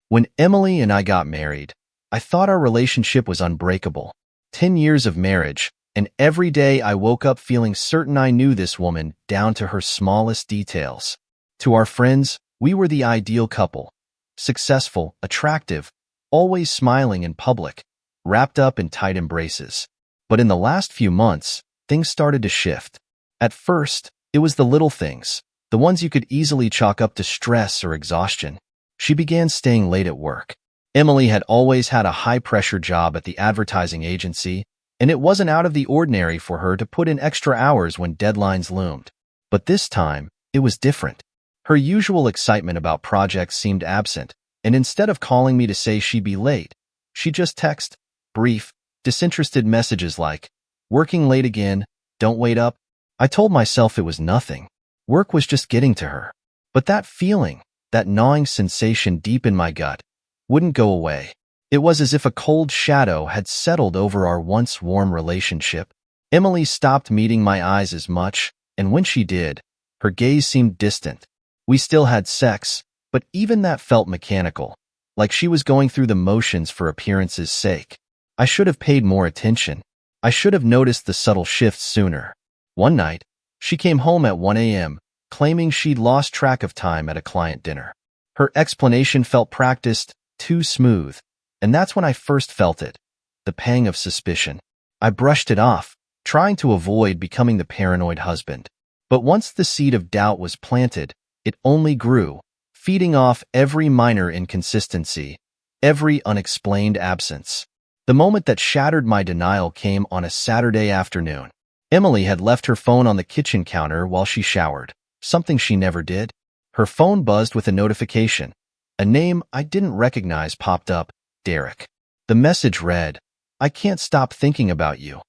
When Emily and I got married, I thought our relationship was unbreakable. 10 years of marriage, and every day I woke up feeling certain I knew this woman down to her smallest details. To our friends, we were the ideal couple. Successful, attractive, always smiling in public, wrapped up in tight embraces. But in the last few months, things started to shift. At first, it was the little things, the ones you could easily chalk up to stress or exhaustion. She began staying late at work. Emily had always had a high-pressure job at the advertising agency, and it wasn't out of the ordinary for her to put in extra hours when deadlines loomed. But this time, it was different. Her usual excitement about projects seemed absent, and instead of calling me to say she'd be late, she just texted brief, disinterested messages like, "Working late again, don't wait up." I told myself it was nothing. Work was just getting to her. But that feeling, that gnawing sensation deep in my gut, wouldn't go away. It was as if a cold shadow had settled over our once warm relationship. Emily stopped meeting my eyes as much, and when she did, her gaze seemed distant. We still had sex, but even that felt mechanical, like she was going through the motions for appearance's sake. I should have paid more attention. I should have noticed the subtle shifts sooner. One night, she came home at 1 a.m., claiming she'd lost track of time at a client dinner. Her explanation felt practiced, too smooth, and that's when I first felt it, the pang of suspicion. I brushed it off, trying to avoid becoming the paranoid husband. But once the seed of doubt was planted, it only grew, feeding off every minor inconsistency, every unexplained absence. The moment that shattered my denial came on a Saturday afternoon. Emily had left her phone on the kitchen counter while she showered, something she never did. Her phone buzzed with a notification. A name I didn't recognize popped up, Derek. The message read, "I can't stop thinking about you.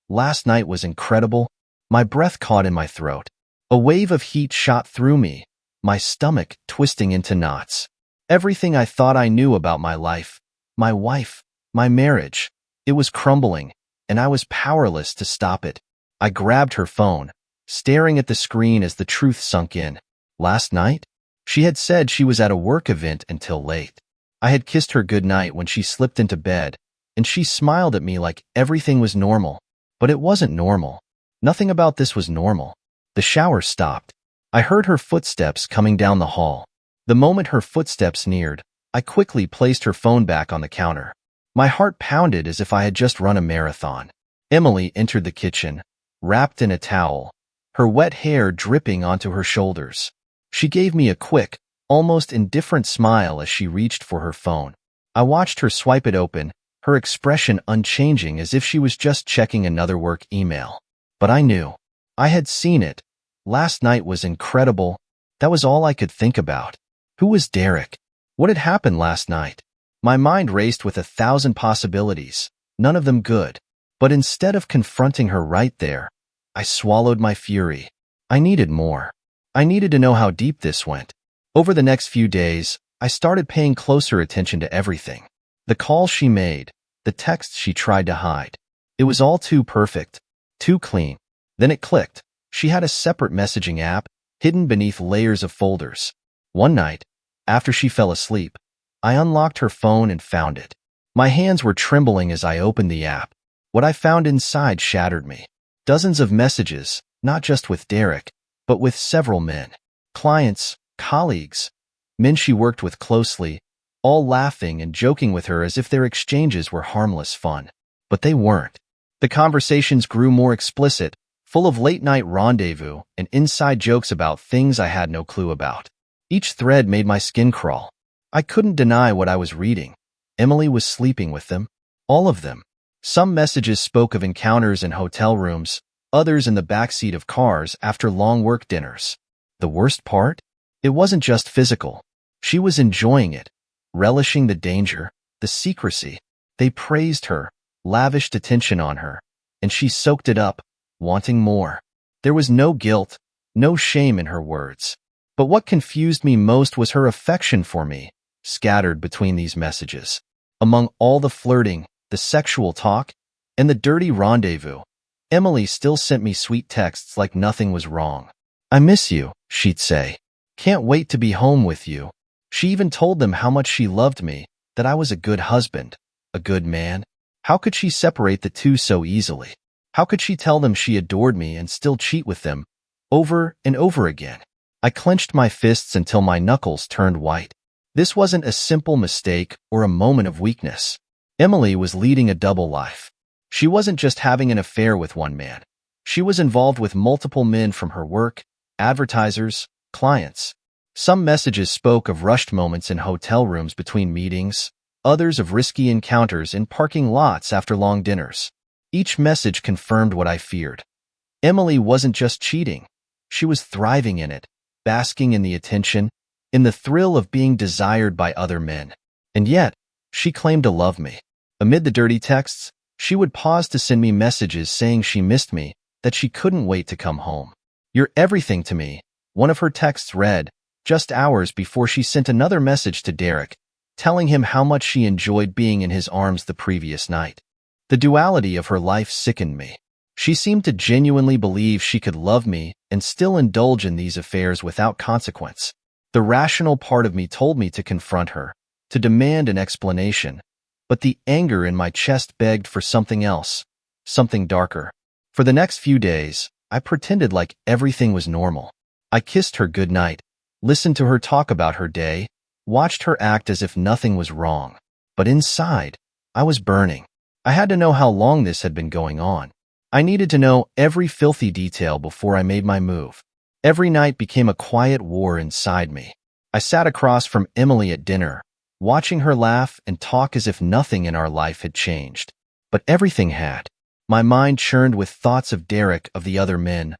Last night was incredible." My breath caught in my throat. A wave of heat shot through me, my stomach twisting into knots. Everything I thought I knew about my life, my wife, my marriage, it was crumbling, and I was powerless to stop it. I grabbed her phone, staring at the screen as the truth sunk in. Last night? She had said she was at a work event until late. I had kissed her goodnight when she slipped into bed, and she smiled at me like everything was normal. But it wasn't normal. Nothing about this was normal. The shower stopped. I heard her footsteps coming down the hall. The moment her footsteps neared, I quickly placed her phone back on the counter. My heart pounded as if I had just run a marathon. Emily entered the kitchen, wrapped in a towel, her wet hair dripping onto her shoulders. She gave me a quick, almost indifferent smile as she reached for her phone. I watched her swipe it open, her expression unchanging as if she was just checking another work email. But I knew. I had seen it. Last night was incredible. That was all I could think about. Who was Derek? What had happened last night? My mind raced with 1,000 possibilities, none of them good. But instead of confronting her right there, I swallowed my fury. I needed more. I needed to know how deep this went. Over the next few days, I started paying closer attention to everything. The calls she made, the texts she tried to hide. It was all too perfect, too clean. Then it clicked. She had a separate messaging app, hidden beneath layers of folders. One night, after she fell asleep, I unlocked her phone and found it. My hands were trembling as I opened the app. What I found inside shattered me. Dozens of messages, not just with Derek, but with several men. Clients, colleagues, men she worked with closely, all laughing and joking with her as if their exchanges were harmless fun. But they weren't. The conversations grew more explicit, full of late-night rendezvous and inside jokes about things I had no clue about. Each thread made my skin crawl. I couldn't deny what I was reading. Emily was sleeping with them. All of them. Some messages spoke of encounters in hotel rooms, others in the backseat of cars after long work dinners. The worst part? It wasn't just physical. She was enjoying it, relishing the danger, the secrecy. They praised her, lavished attention on her, and she soaked it up, wanting more. There was no guilt, no shame in her words. But what confused me most was her affection for me, scattered between these messages. Among all the flirting, the sexual talk, and the dirty rendezvous, Emily still sent me sweet texts like nothing was wrong. "I miss you," she'd say. "Can't wait to be home with you." She even told them how much she loved me, that I was a good husband, a good man. How could she separate the two so easily? How could she tell them she adored me and still cheat with them, over and over again? I clenched my fists until my knuckles turned white. This wasn't a simple mistake or a moment of weakness. Emily was leading a double life. She wasn't just having an affair with one man. She was involved with multiple men from her work, advertisers, clients. Some messages spoke of rushed moments in hotel rooms between meetings, others of risky encounters in parking lots after long dinners. Each message confirmed what I feared. Emily wasn't just cheating. She was thriving in it, basking in the attention, in the thrill of being desired by other men. And yet, she claimed to love me. Amid the dirty texts, she would pause to send me messages saying she missed me, that she couldn't wait to come home. "You're everything to me," one of her texts read, just hours before she sent another message to Derek, telling him how much she enjoyed being in his arms the previous night. The duality of her life sickened me. She seemed to genuinely believe she could love me and still indulge in these affairs without consequence. The rational part of me told me to confront her, to demand an explanation, but the anger in my chest begged for something else, something darker. For the next few days, I pretended like everything was normal. I kissed her goodnight, listened to her talk about her day, watched her act as if nothing was wrong. But inside, I was burning. I had to know how long this had been going on. I needed to know every filthy detail before I made my move. Every night became a quiet war inside me. I sat across from Emily at dinner, watching her laugh and talk as if nothing in our life had changed. But everything had. My mind churned with thoughts of Derek, of the other men,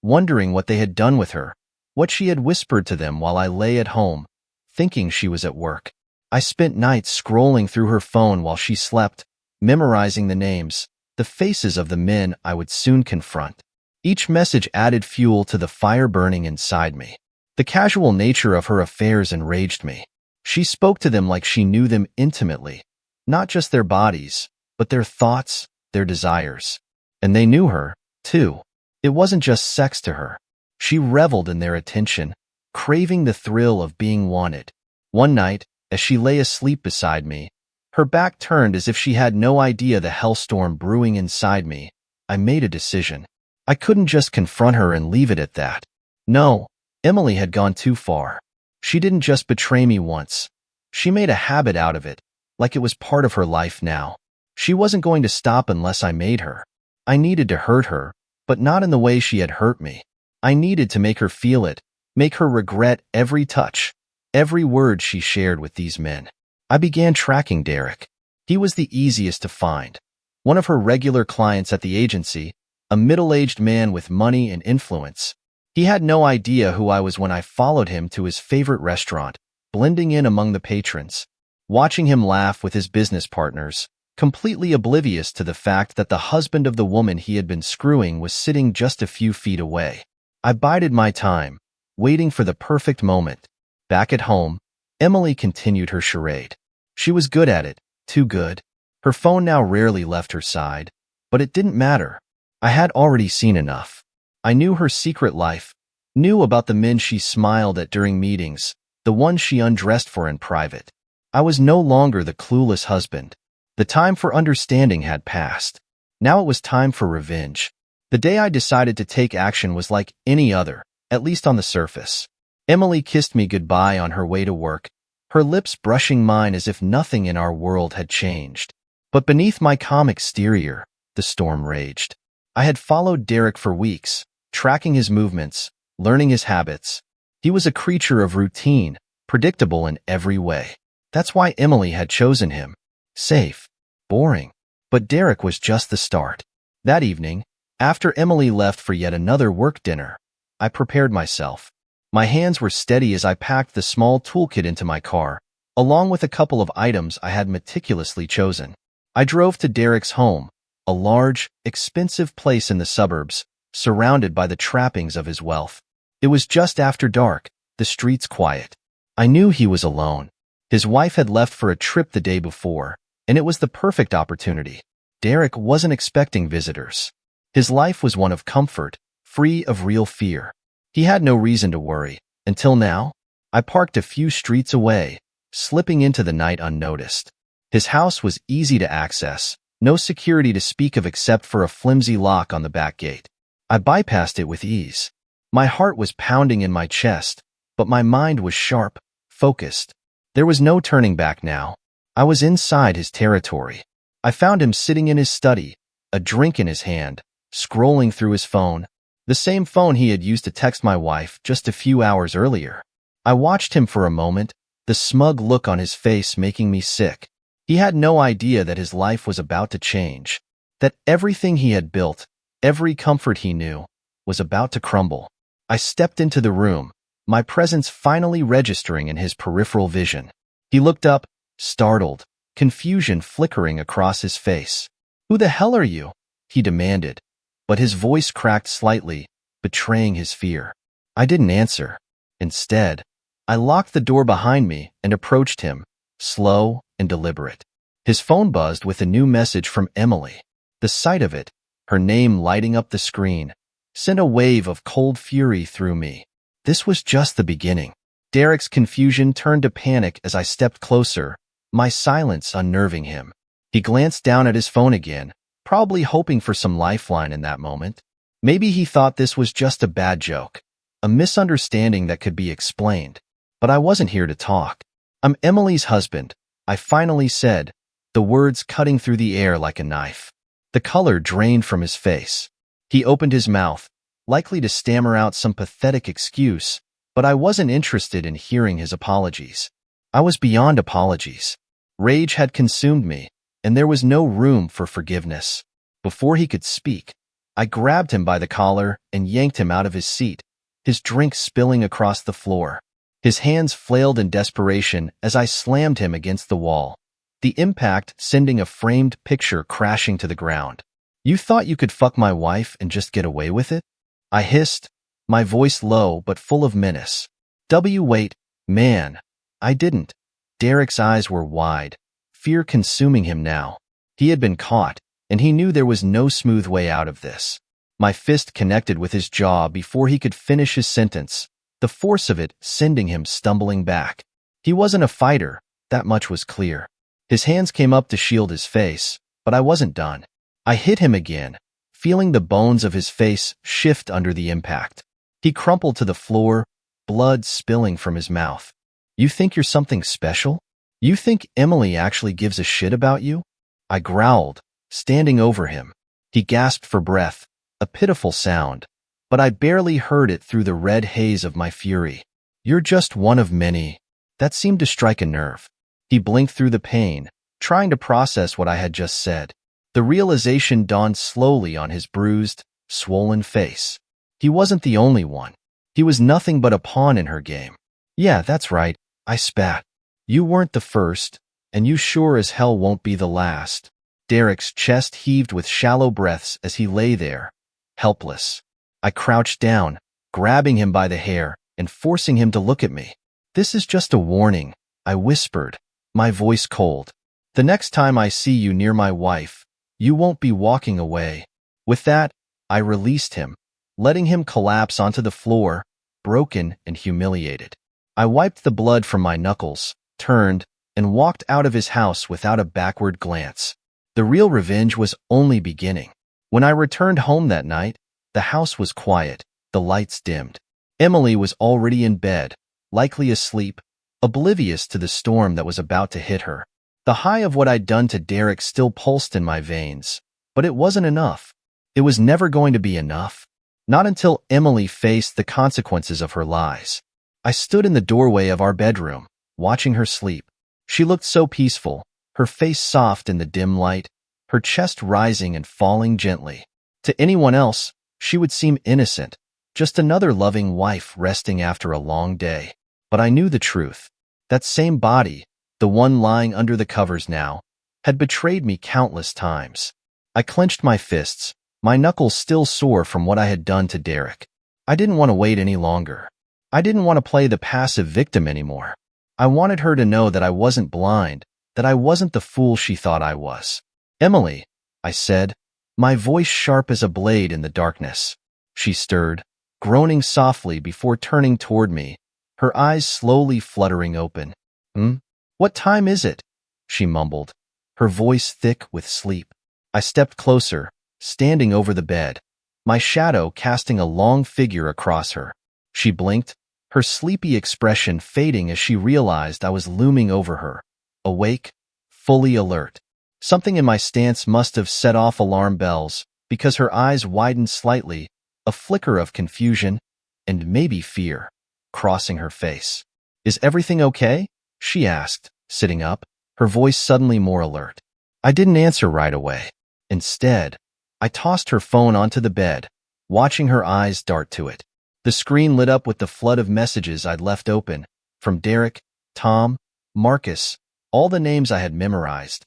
wondering what they had done with her, what she had whispered to them while I lay at home, thinking she was at work. I spent nights scrolling through her phone while she slept, memorizing the names, the faces of the men I would soon confront. Each message added fuel to the fire burning inside me. The casual nature of her affairs enraged me. She spoke to them like she knew them intimately, not just their bodies, but their thoughts, their desires. And they knew her, too. It wasn't just sex to her. She reveled in their attention, craving the thrill of being wanted. One night, as she lay asleep beside me, her back turned as if she had no idea the hellstorm brewing inside me, I made a decision. I couldn't just confront her and leave it at that. No, Emily had gone too far. She didn't just betray me once. She made a habit out of it, like it was part of her life now. She wasn't going to stop unless I made her. I needed to hurt her, but not in the way she had hurt me. I needed to make her feel it, make her regret every touch, every word she shared with these men. I began tracking Derek. He was the easiest to find. One of her regular clients at the agency, a middle-aged man with money and influence. He had no idea who I was when I followed him to his favorite restaurant, blending in among the patrons, watching him laugh with his business partners, completely oblivious to the fact that the husband of the woman he had been screwing was sitting just a few feet away. I bided my time, waiting for the perfect moment. Back at home, Emily continued her charade. She was good at it, too good. Her phone now rarely left her side, but it didn't matter. I had already seen enough. I knew her secret life, knew about the men she smiled at during meetings, the ones she undressed for in private. I was no longer the clueless husband. The time for understanding had passed. Now it was time for revenge. The day I decided to take action was like any other, at least on the surface. Emily kissed me goodbye on her way to work, her lips brushing mine as if nothing in our world had changed. But beneath my calm exterior, the storm raged. I had followed Derek for weeks, tracking his movements, learning his habits. He was a creature of routine, predictable in every way. That's why Emily had chosen him. Safe, boring. But Derek was just the start. That evening, after Emily left for yet another work dinner, I prepared myself. My hands were steady as I packed the small toolkit into my car, along with a couple of items I had meticulously chosen. I drove to Derek's home, a large, expensive place in the suburbs, surrounded by the trappings of his wealth. It was just after dark, the streets quiet. I knew he was alone. His wife had left for a trip the day before, and it was the perfect opportunity. Derek wasn't expecting visitors. His life was one of comfort, free of real fear. He had no reason to worry, until now. I parked a few streets away, slipping into the night unnoticed. His house was easy to access, no security to speak of except for a flimsy lock on the back gate. I bypassed it with ease. My heart was pounding in my chest, but my mind was sharp, focused. There was no turning back now. I was inside his territory. I found him sitting in his study, a drink in his hand, scrolling through his phone, the same phone he had used to text my wife just a few hours earlier. I watched him for a moment, the smug look on his face making me sick. He had no idea that his life was about to change, that everything he had built, every comfort he knew, was about to crumble. I stepped into the room, my presence finally registering in his peripheral vision. He looked up, startled, confusion flickering across his face. "Who the hell are you?" he demanded, but his voice cracked slightly, betraying his fear. I didn't answer. Instead, I locked the door behind me and approached him, slow and deliberate. His phone buzzed with a new message from Emily. The sight of it, her name lighting up the screen, sent a wave of cold fury through me. This was just the beginning. Derek's confusion turned to panic as I stepped closer, my silence unnerving him. He glanced down at his phone again, probably hoping for some lifeline in that moment. Maybe he thought this was just a bad joke, a misunderstanding that could be explained. But I wasn't here to talk. "I'm Emily's husband," I finally said, the words cutting through the air like a knife. The color drained from his face. He opened his mouth, likely to stammer out some pathetic excuse, but I wasn't interested in hearing his apologies. I was beyond apologies. Rage had consumed me, and there was no room for forgiveness. Before he could speak, I grabbed him by the collar and yanked him out of his seat, his drink spilling across the floor. His hands flailed in desperation as I slammed him against the wall, the impact sending a framed picture crashing to the ground. "You thought you could fuck my wife and just get away with it?" I hissed, my voice low but full of menace. Wait, man, I didn't." Derek's eyes were wide, fear consuming him now. He had been caught, and he knew there was no smooth way out of this. My fist connected with his jaw before he could finish his sentence, the force of it sending him stumbling back. He wasn't a fighter, that much was clear. His hands came up to shield his face, but I wasn't done. I hit him again, feeling the bones of his face shift under the impact. He crumpled to the floor, blood spilling from his mouth. "You think you're something special? You think Emily actually gives a shit about you?" I growled, standing over him. He gasped for breath, a pitiful sound, but I barely heard it through the red haze of my fury. "You're just one of many." That seemed to strike a nerve. He blinked through the pain, trying to process what I had just said. The realization dawned slowly on his bruised, swollen face. He wasn't the only one. He was nothing but a pawn in her game. "Yeah, that's right," I spat. "You weren't the first, and you sure as hell won't be the last." Derek's chest heaved with shallow breaths as he lay there, helpless. I crouched down, grabbing him by the hair and forcing him to look at me. "This is just a warning," I whispered, my voice cold. "The next time I see you near my wife, you won't be walking away." With that, I released him, letting him collapse onto the floor, broken and humiliated. I wiped the blood from my knuckles, turned, and walked out of his house without a backward glance. The real revenge was only beginning. When I returned home that night, the house was quiet, the lights dimmed. Emily was already in bed, likely asleep, oblivious to the storm that was about to hit her. The high of what I'd done to Derek still pulsed in my veins, but it wasn't enough. It was never going to be enough. Not until Emily faced the consequences of her lies. I stood in the doorway of our bedroom, watching her sleep. She looked so peaceful, her face soft in the dim light, her chest rising and falling gently. To anyone else, she would seem innocent, just another loving wife resting after a long day. But I knew the truth. That same body, the one lying under the covers now, had betrayed me countless times. I clenched my fists, my knuckles still sore from what I had done to Derek. I didn't want to wait any longer. I didn't want to play the passive victim anymore. I wanted her to know that I wasn't blind, that I wasn't the fool she thought I was. "Emily," I said, my voice sharp as a blade in the darkness. She stirred, groaning softly before turning toward me, her eyes slowly fluttering open. "Hmm? What time is it?" she mumbled, her voice thick with sleep. I stepped closer, standing over the bed, my shadow casting a long figure across her. She blinked, her sleepy expression fading as she realized I was looming over her, awake, fully alert. Something in my stance must have set off alarm bells, because her eyes widened slightly, a flicker of confusion, and maybe fear, crossing her face. "Is everything okay?" she asked, sitting up, her voice suddenly more alert. I didn't answer right away. Instead, I tossed her phone onto the bed, watching her eyes dart to it. The screen lit up with the flood of messages I'd left open, from Derek, Tom, Marcus, all the names I had memorized,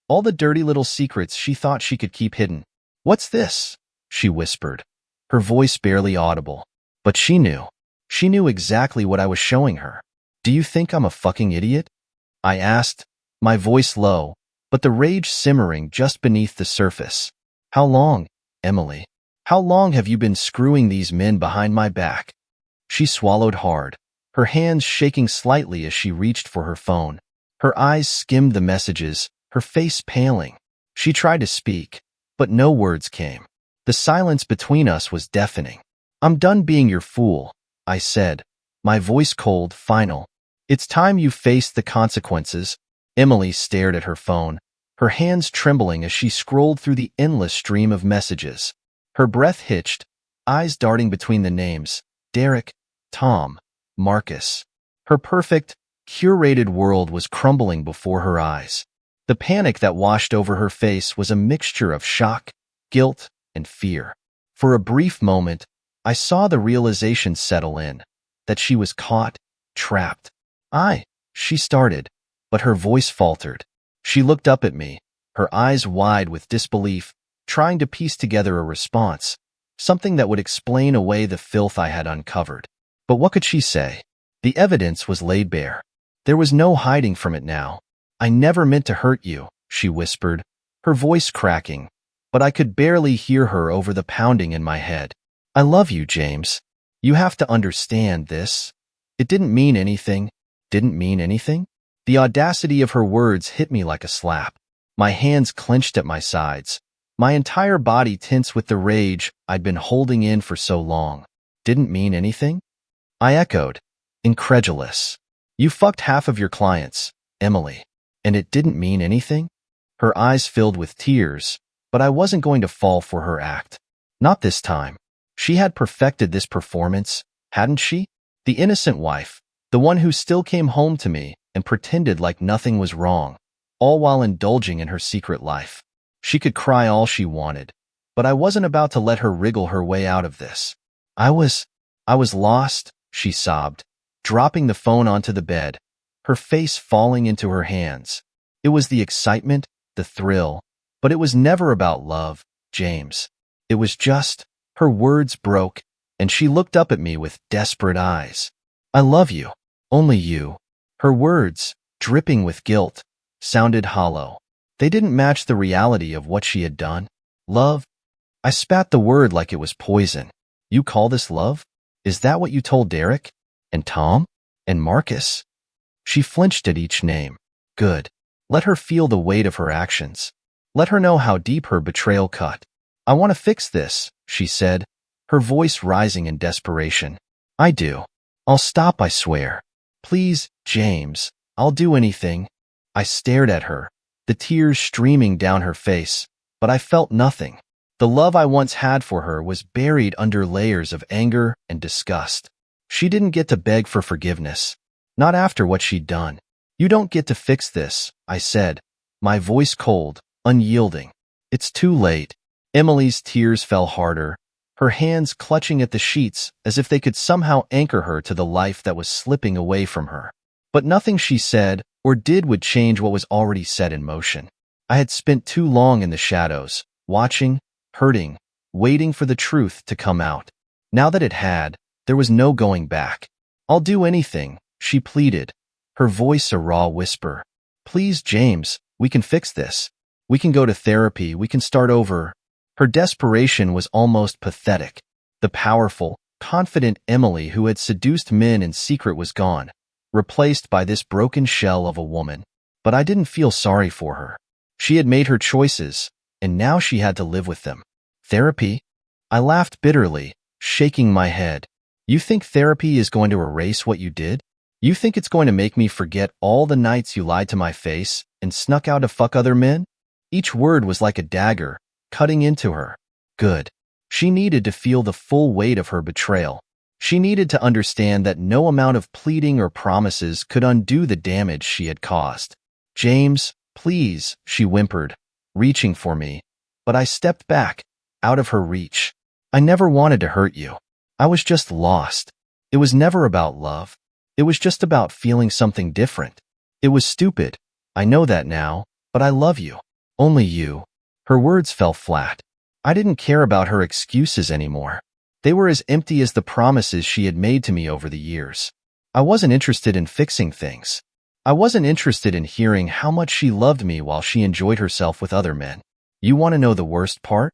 all the dirty little secrets she thought she could keep hidden. "What's this?" she whispered, her voice barely audible. But she knew. She knew exactly what I was showing her. "Do you think I'm a fucking idiot?" I asked, my voice low, but the rage simmering just beneath the surface. "How long, Emily? How long have you been screwing these men behind my back?" She swallowed hard, her hands shaking slightly as she reached for her phone. Her eyes skimmed the messages, her face paling. She tried to speak, but no words came. The silence between us was deafening. "I'm done being your fool," I said, my voice cold, final. "It's time you faced the consequences." Emily stared at her phone, her hands trembling as she scrolled through the endless stream of messages. Her breath hitched, eyes darting between the names, Derek, Tom, Marcus. Her perfect, curated world was crumbling before her eyes. The panic that washed over her face was a mixture of shock, guilt, and fear. For a brief moment, I saw the realization settle in, that she was caught, trapped. She started, but her voice faltered. She looked up at me, her eyes wide with disbelief, trying to piece together a response, something that would explain away the filth I had uncovered. But what could she say? The evidence was laid bare. There was no hiding from it now. "I never meant to hurt you," she whispered, her voice cracking, but I could barely hear her over the pounding in my head. "I love you, James. You have to understand this. It didn't mean anything." Didn't mean anything? The audacity of her words hit me like a slap. My hands clenched at my sides, my entire body tense with the rage I'd been holding in for so long. "Didn't mean anything?" I echoed, incredulous. "You fucked half of your clients, Emily, and it didn't mean anything?" Her eyes filled with tears, but I wasn't going to fall for her act. Not this time. She had perfected this performance, hadn't she? The innocent wife, the one who still came home to me and pretended like nothing was wrong, all while indulging in her secret life. She could cry all she wanted, but I wasn't about to let her wriggle her way out of this. I was lost," she sobbed, dropping the phone onto the bed, her face falling into her hands. It was the excitement, the thrill, but it was never about love, James. It was just, her words broke, and she looked up at me with desperate eyes. "I love you. Only you." Her words, dripping with guilt, sounded hollow. They didn't match the reality of what she had done. "Love?" I spat the word like it was poison. "You call this love? Is that what you told Derek? And Tom? And Marcus?" She flinched at each name. Good. Let her feel the weight of her actions. Let her know how deep her betrayal cut. "I want to fix this," she said, her voice rising in desperation. "I do. I'll stop, I swear. Please, James, I'll do anything." I stared at her, the tears streaming down her face, but I felt nothing. The love I once had for her was buried under layers of anger and disgust. She didn't get to beg for forgiveness, not after what she'd done. "You don't get to fix this," I said, my voice cold, unyielding. "It's too late." Emily's tears fell harder, her hands clutching at the sheets as if they could somehow anchor her to the life that was slipping away from her. But nothing she said or did would change what was already set in motion. I had spent too long in the shadows, watching, hurting, waiting for the truth to come out. Now that it had, there was no going back. "I'll do anything," she pleaded, her voice a raw whisper. "Please, James, we can fix this. We can go to therapy, we can start over." Her desperation was almost pathetic. The powerful, confident Emily who had seduced men in secret was gone, replaced by this broken shell of a woman. But I didn't feel sorry for her. She had made her choices, and now she had to live with them. Therapy? I laughed bitterly, shaking my head. You think therapy is going to erase what you did? You think it's going to make me forget all the nights you lied to my face and snuck out to fuck other men? Each word was like a dagger, cutting into her. Good. She needed to feel the full weight of her betrayal. She needed to understand that no amount of pleading or promises could undo the damage she had caused. James, please, she whimpered, reaching for me. But I stepped back, out of her reach. I never wanted to hurt you. I was just lost. It was never about love. It was just about feeling something different. It was stupid. I know that now, but I love you. Only you. Her words fell flat. I didn't care about her excuses anymore. They were as empty as the promises she had made to me over the years. I wasn't interested in fixing things. I wasn't interested in hearing how much she loved me while she enjoyed herself with other men. You want to know the worst part?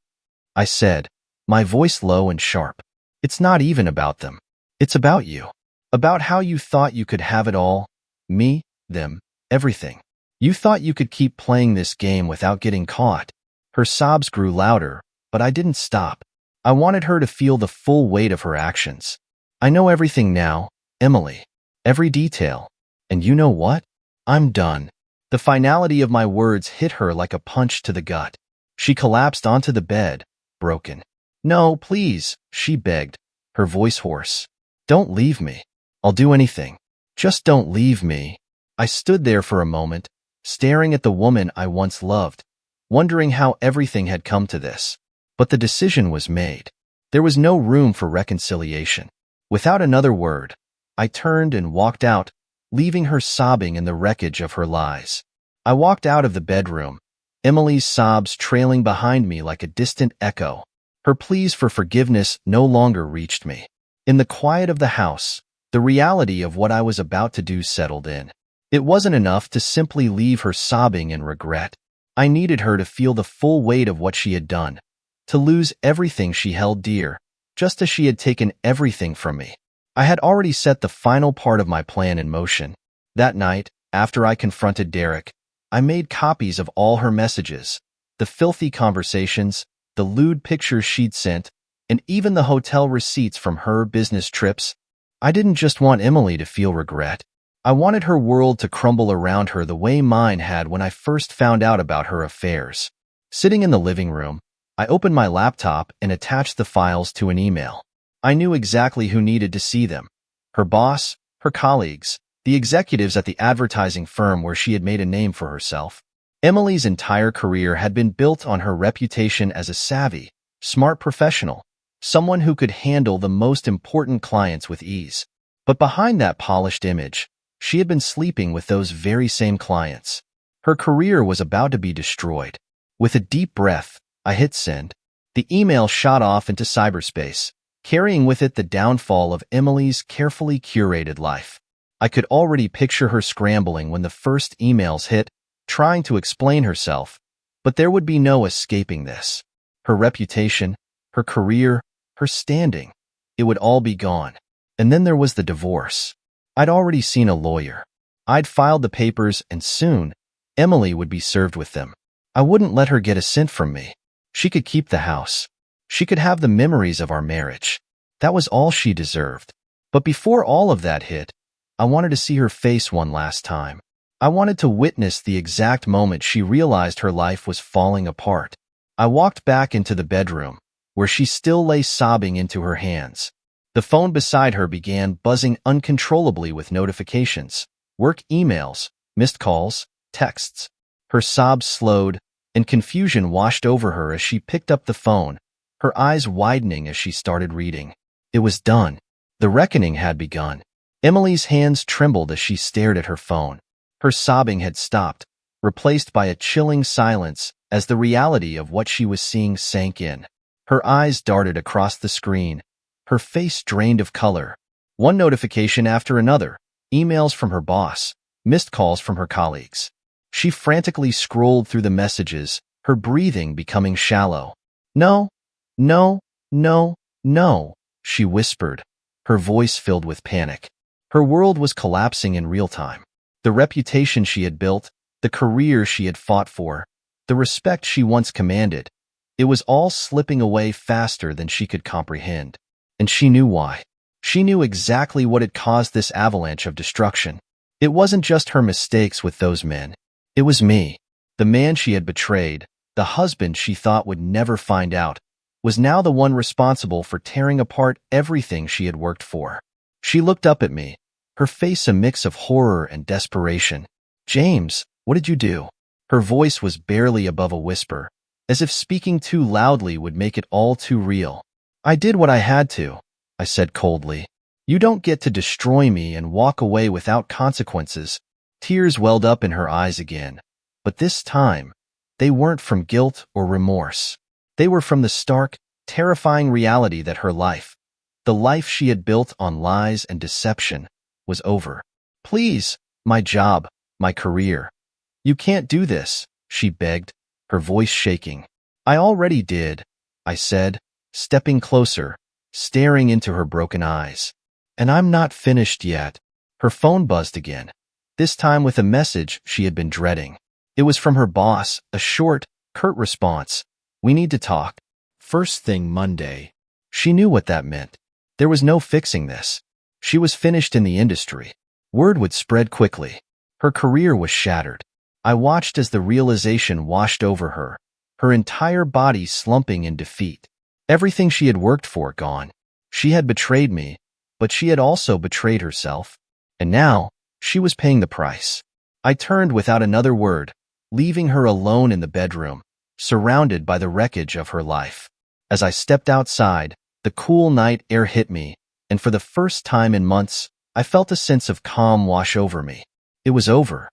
I said, my voice low and sharp. It's not even about them. It's about you. About how you thought you could have it all. Me, them, everything. You thought you could keep playing this game without getting caught. Her sobs grew louder, but I didn't stop. I wanted her to feel the full weight of her actions. I know everything now, Emily. Every detail. And you know what? I'm done. The finality of my words hit her like a punch to the gut. She collapsed onto the bed, broken. No, please, she begged, her voice hoarse. Don't leave me. I'll do anything. Just don't leave me. I stood there for a moment, staring at the woman I once loved, wondering how everything had come to this. But the decision was made. There was no room for reconciliation. Without another word, I turned and walked out, leaving her sobbing in the wreckage of her lies. I walked out of the bedroom, Emily's sobs trailing behind me like a distant echo. Her pleas for forgiveness no longer reached me. In the quiet of the house, the reality of what I was about to do settled in. It wasn't enough to simply leave her sobbing in regret. I needed her to feel the full weight of what she had done, to lose everything she held dear, just as she had taken everything from me. I had already set the final part of my plan in motion. That night, after I confronted Derek, I made copies of all her messages, the filthy conversations, the lewd pictures she'd sent, and even the hotel receipts from her business trips. I didn't just want Emily to feel regret. I wanted her world to crumble around her the way mine had when I first found out about her affairs. Sitting in the living room, I opened my laptop and attached the files to an email. I knew exactly who needed to see them. Her boss, her colleagues, the executives at the advertising firm where she had made a name for herself. Emily's entire career had been built on her reputation as a savvy, smart professional, someone who could handle the most important clients with ease. But behind that polished image, she had been sleeping with those very same clients. Her career was about to be destroyed. With a deep breath, I hit send. The email shot off into cyberspace, carrying with it the downfall of Emily's carefully curated life. I could already picture her scrambling when the first emails hit, trying to explain herself, but there would be no escaping this. Her reputation, her career, her standing, it would all be gone. And then there was the divorce. I'd already seen a lawyer. I'd filed the papers, and soon, Emily would be served with them. I wouldn't let her get a cent from me. She could keep the house. She could have the memories of our marriage. That was all she deserved. But before all of that hit, I wanted to see her face one last time. I wanted to witness the exact moment she realized her life was falling apart. I walked back into the bedroom, where she still lay sobbing into her hands. The phone beside her began buzzing uncontrollably with notifications, work emails, missed calls, texts. Her sobs slowed, and confusion washed over her as she picked up the phone, her eyes widening as she started reading. It was done. The reckoning had begun. Emily's hands trembled as she stared at her phone. Her sobbing had stopped, replaced by a chilling silence as the reality of what she was seeing sank in. Her eyes darted across the screen, her face drained of color. One notification after another, emails from her boss, missed calls from her colleagues. She frantically scrolled through the messages, her breathing becoming shallow. No, no, no, no. she whispered, her voice filled with panic. Her world was collapsing in real time. The reputation she had built, the career she had fought for, the respect she once commanded, it was all slipping away faster than she could comprehend. And she knew why. She knew exactly what had caused this avalanche of destruction. It wasn't just her mistakes with those men. It was me. The man she had betrayed, the husband she thought would never find out, was now the one responsible for tearing apart everything she had worked for. She looked up at me, her face a mix of horror and desperation. "James, what did you do?" Her voice was barely above a whisper, as if speaking too loudly would make it all too real. "I did what I had to," I said coldly. "You don't get to destroy me and walk away without consequences." Tears welled up in her eyes again, but this time, they weren't from guilt or remorse. They were from the stark, terrifying reality that her life, the life she had built on lies and deception, was over. "Please, my job, my career. You can't do this," she begged, her voice shaking. "I already did," I said, stepping closer, staring into her broken eyes. "And I'm not finished yet." Her phone buzzed again, this time with a message she had been dreading. It was from her boss, a short, curt response. "We need to talk. First thing Monday." She knew what that meant. There was no fixing this. She was finished in the industry. Word would spread quickly. Her career was shattered. I watched as the realization washed over her, her entire body slumping in defeat. Everything she had worked for gone. She had betrayed me, but she had also betrayed herself. And now, she was paying the price. I turned without another word, leaving her alone in the bedroom, surrounded by the wreckage of her life. As I stepped outside, the cool night air hit me, and for the first time in months, I felt a sense of calm wash over me. It was over.